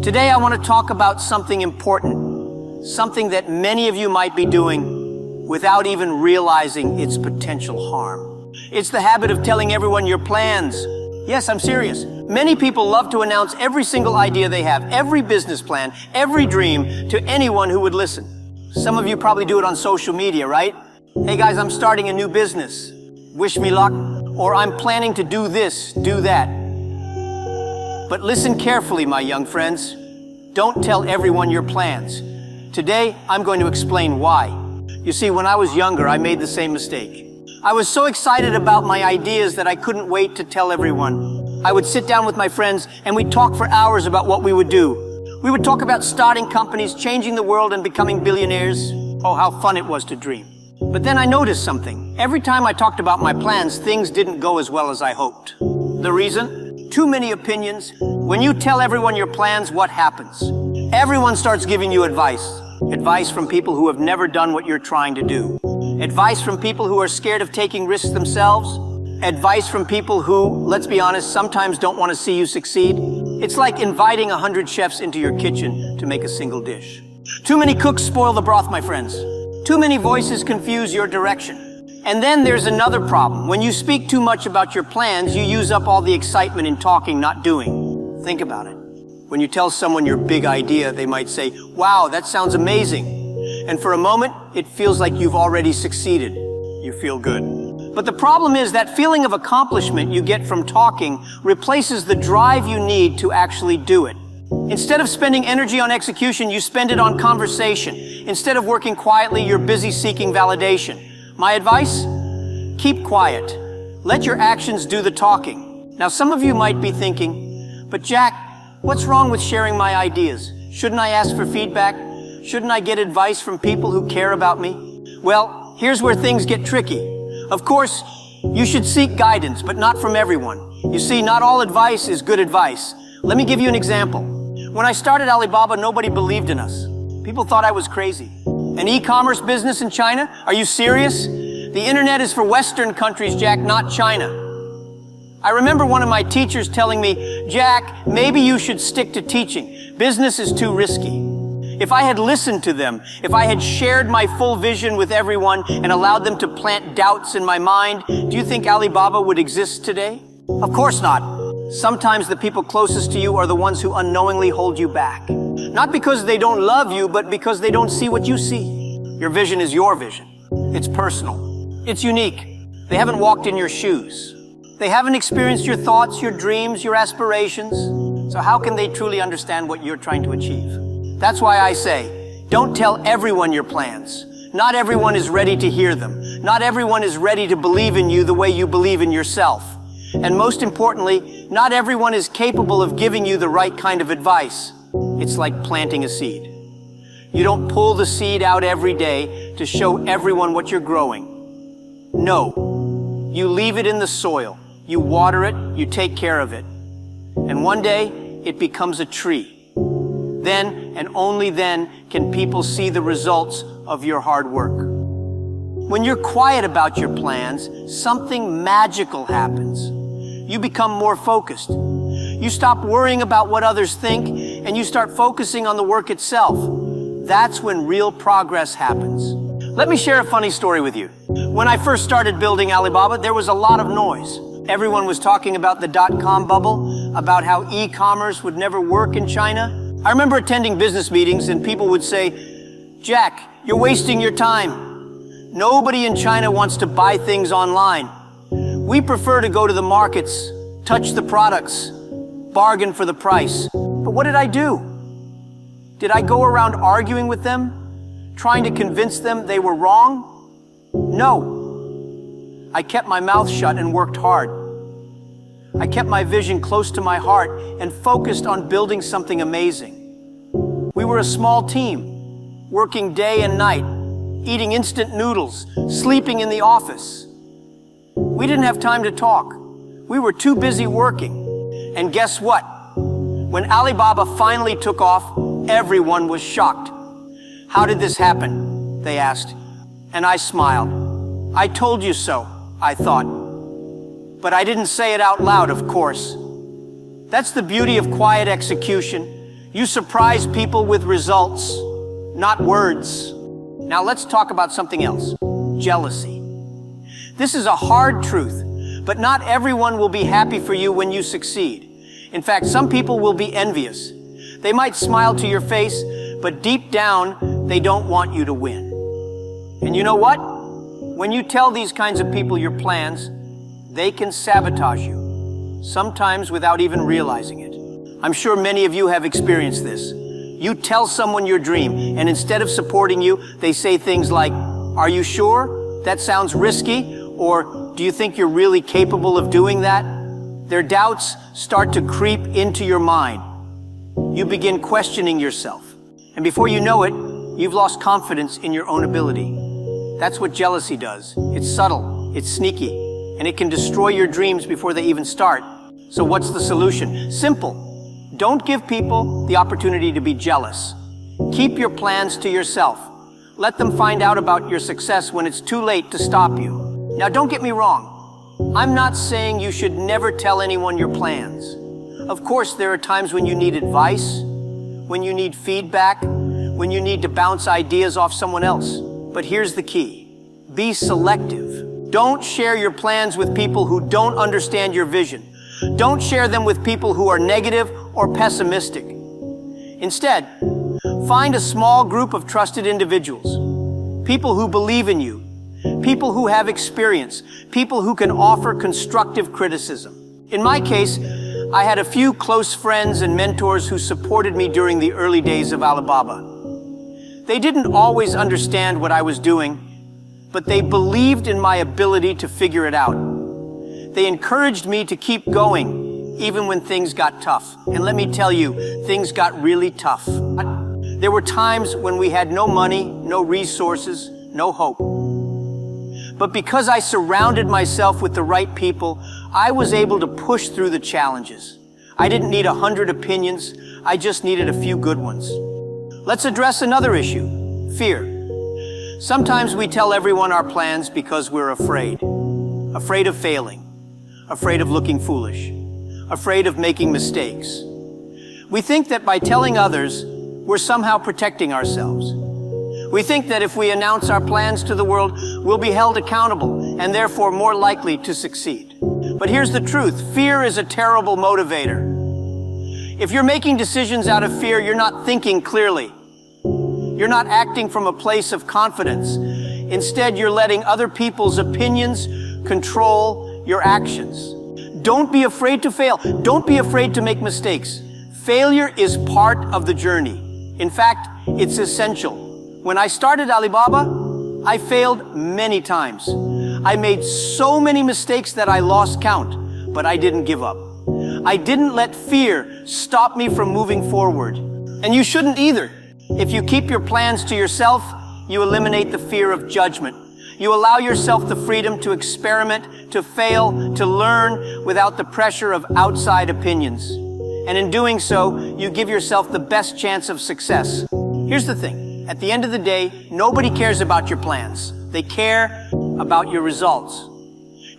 Today I want to talk about something important, something that many of you might be doing without even realizing its potential harm. It's the habit of telling everyone your plans. Yes, I'm serious. Many people love to announce every single idea they have, every business plan, every dream to anyone who would listen. Some of you probably do it on social media, right? Hey guys, I'm starting a new business. Wish me luck. Or I'm planning to do this, do that. But listen carefully, my young friends. Don't tell everyone your plans. Today, I'm going to explain why. You see, when I was younger, I made the same mistake. I was so excited about my ideas that I couldn't wait to tell everyone. I would sit down with my friends and we'd talk for hours about what we would do. We would talk about starting companies, changing the world, and becoming billionaires. Oh, how fun it was to dream. But then I noticed something. Every time I talked about my plans, things didn't go as well as I hoped. The reason? Too many opinions. When you tell everyone your plans, what happens? Everyone starts giving you advice. Advice from people who have never done what you're trying to do. Advice from people who are scared of taking risks themselves. Advice from people who, let's be honest, sometimes don't want to see you succeed. It's like inviting 100 chefs into your kitchen to make a single dish. Too many cooks spoil the broth, my friends. Too many voices confuse your direction. And then there's another problem. When you speak too much about your plans, you use up all the excitement in talking, not doing. Think about it. When you tell someone your big idea, they might say, "Wow, that sounds amazing." And for a moment, it feels like you've already succeeded. You feel good. But the problem is that feeling of accomplishment you get from talking replaces the drive you need to actually do it. Instead of spending energy on execution, you spend it on conversation. Instead of working quietly, you're busy seeking validation. My advice? Keep quiet. Let your actions do the talking. Now, some of you might be thinking, "But Jack, what's wrong with sharing my ideas? Shouldn't I ask for feedback? Shouldn't I get advice from people who care about me?" Well, here's where things get tricky. Of course, you should seek guidance, but not from everyone. You see, not all advice is good advice. Let me give you an example. When I started Alibaba, nobody believed in us. People thought I was crazy. An e-commerce business in China? Are you serious? The internet is for Western countries, Jack, not China. I remember one of my teachers telling me, "Jack, maybe you should stick to teaching. Business is too risky." If I had listened to them, if I had shared my full vision with everyone and allowed them to plant doubts in my mind, do you think Alibaba would exist today? Of course not. Sometimes the people closest to you are the ones who unknowingly hold you back. Not because they don't love you, but because they don't see what you see. Your vision is your vision. It's personal. It's unique. They haven't walked in your shoes. They haven't experienced your thoughts, your dreams, your aspirations. So how can they truly understand what you're trying to achieve? That's why I say, don't tell everyone your plans. Not everyone is ready to hear them. Not everyone is ready to believe in you the way you believe in yourself. And most importantly, not everyone is capable of giving you the right kind of advice. It's like planting a seed. You don't pull the seed out every day to show everyone what you're growing. No. You leave it in the soil. You water it, you take care of it. And one day, it becomes a tree. Then, and only then, can people see the results of your hard work. When you're quiet about your plans, something magical happens. You become more focused. You stop worrying about what others think, and you start focusing on the work itself. That's when real progress happens. Let me share a funny story with you. When I first started building Alibaba, there was a lot of noise. Everyone was talking about the dot-com bubble, about how e-commerce would never work in China. I remember attending business meetings and people would say, "Jack, you're wasting your time. Nobody in China wants to buy things online. We prefer to go to the markets, touch the products, bargain for the price." But what did I do? Did I go around arguing with them, trying to convince them they were wrong? No. I kept my mouth shut and worked hard. I kept my vision close to my heart and focused on building something amazing. We were a small team, working day and night, eating instant noodles, sleeping in the office. We didn't have time to talk. We were too busy working. And guess what? When Alibaba finally took off, everyone was shocked. "How did this happen?" they asked. And I smiled. "I told you so," I thought. But I didn't say it out loud, of course. That's the beauty of quiet execution. You surprise people with results, not words. Now let's talk about something else, jealousy. This is a hard truth, but not everyone will be happy for you when you succeed. In fact, some people will be envious. They might smile to your face, but deep down, they don't want you to win. And you know what? When you tell these kinds of people your plans, they can sabotage you, sometimes without even realizing it. I'm sure many of you have experienced this. You tell someone your dream, and instead of supporting you, they say things like, "Are you sure? That sounds risky," or "Do you think you're really capable of doing that?" Their doubts start to creep into your mind. You begin questioning yourself. And before you know it, you've lost confidence in your own ability. That's what jealousy does. It's subtle, it's sneaky, and it can destroy your dreams before they even start. So what's the solution? Simple. Don't give people the opportunity to be jealous. Keep your plans to yourself. Let them find out about your success when it's too late to stop you. Now, don't get me wrong. I'm not saying you should never tell anyone your plans. Of course, there are times when you need advice, when you need feedback, when you need to bounce ideas off someone else. But here's the key. Be selective. Don't share your plans with people who don't understand your vision. Don't share them with people who are negative or pessimistic. Instead, find a small group of trusted individuals, people who believe in you, people who have experience, people who can offer constructive criticism. In my case, I had a few close friends and mentors who supported me during the early days of Alibaba. They didn't always understand what I was doing, but they believed in my ability to figure it out. They encouraged me to keep going, even when things got tough. And let me tell you, things got really tough. There were times when we had no money, no resources, no hope. But because I surrounded myself with the right people, I was able to push through the challenges. I didn't need 100 opinions, I just needed a few good ones. Let's address another issue, fear. Sometimes we tell everyone our plans because we're afraid. Afraid of failing, afraid of looking foolish, afraid of making mistakes. We think that by telling others, we're somehow protecting ourselves. We think that if we announce our plans to the world, we'll be held accountable and therefore more likely to succeed. But here's the truth. Fear is a terrible motivator. If you're making decisions out of fear, you're not thinking clearly. You're not acting from a place of confidence. Instead, you're letting other people's opinions control your actions. Don't be afraid to fail. Don't be afraid to make mistakes. Failure is part of the journey. In fact, it's essential. When I started Alibaba, I failed many times. I made so many mistakes that I lost count, but I didn't give up. I didn't let fear stop me from moving forward. And you shouldn't either. If you keep your plans to yourself, you eliminate the fear of judgment. You allow yourself the freedom to experiment, to fail, to learn without the pressure of outside opinions. And in doing so, you give yourself the best chance of success. Here's the thing. At the end of the day, nobody cares about your plans. They care about your results.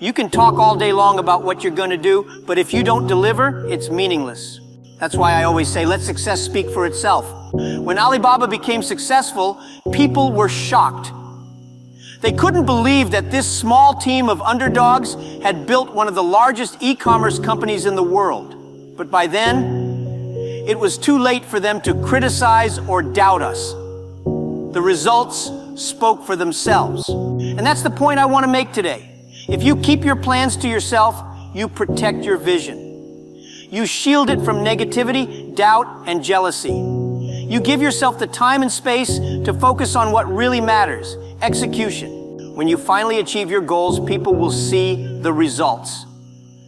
You can talk all day long about what you're going to do, but if you don't deliver, it's meaningless. That's why I always say, let success speak for itself. When Alibaba became successful, people were shocked. They couldn't believe that this small team of underdogs had built one of the largest e-commerce companies in the world. But by then, it was too late for them to criticize or doubt us. The results spoke for themselves. And that's the point I want to make today. If you keep your plans to yourself, you protect your vision. You shield it from negativity, doubt, and jealousy. You give yourself the time and space to focus on what really matters, execution. When you finally achieve your goals, people will see the results.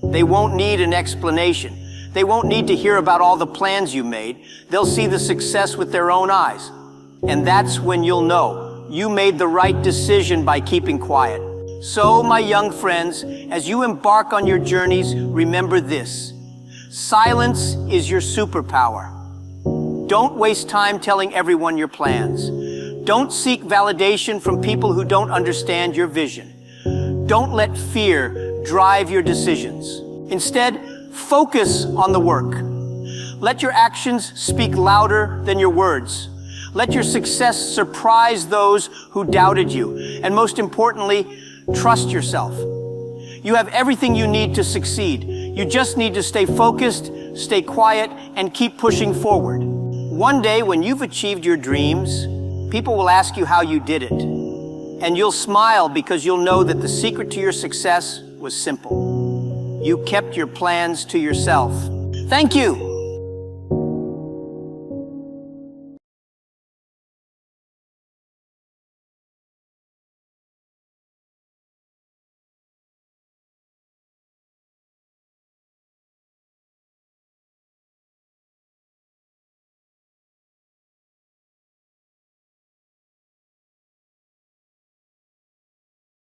They won't need an explanation. They won't need to hear about all the plans you made. They'll see the success with their own eyes. And that's when you'll know you made the right decision by keeping quiet. So, my young friends, as you embark on your journeys, remember this. Silence is your superpower. Don't waste time telling everyone your plans. Don't seek validation from people who don't understand your vision. Don't let fear drive your decisions. Instead, focus on the work. Let your actions speak louder than your words. Let your success surprise those who doubted you. And most importantly, trust yourself. You have everything you need to succeed. You just need to stay focused, stay quiet, and keep pushing forward. One day, when you've achieved your dreams, people will ask you how you did it. And you'll smile because you'll know that the secret to your success was simple. You kept your plans to yourself. Thank you.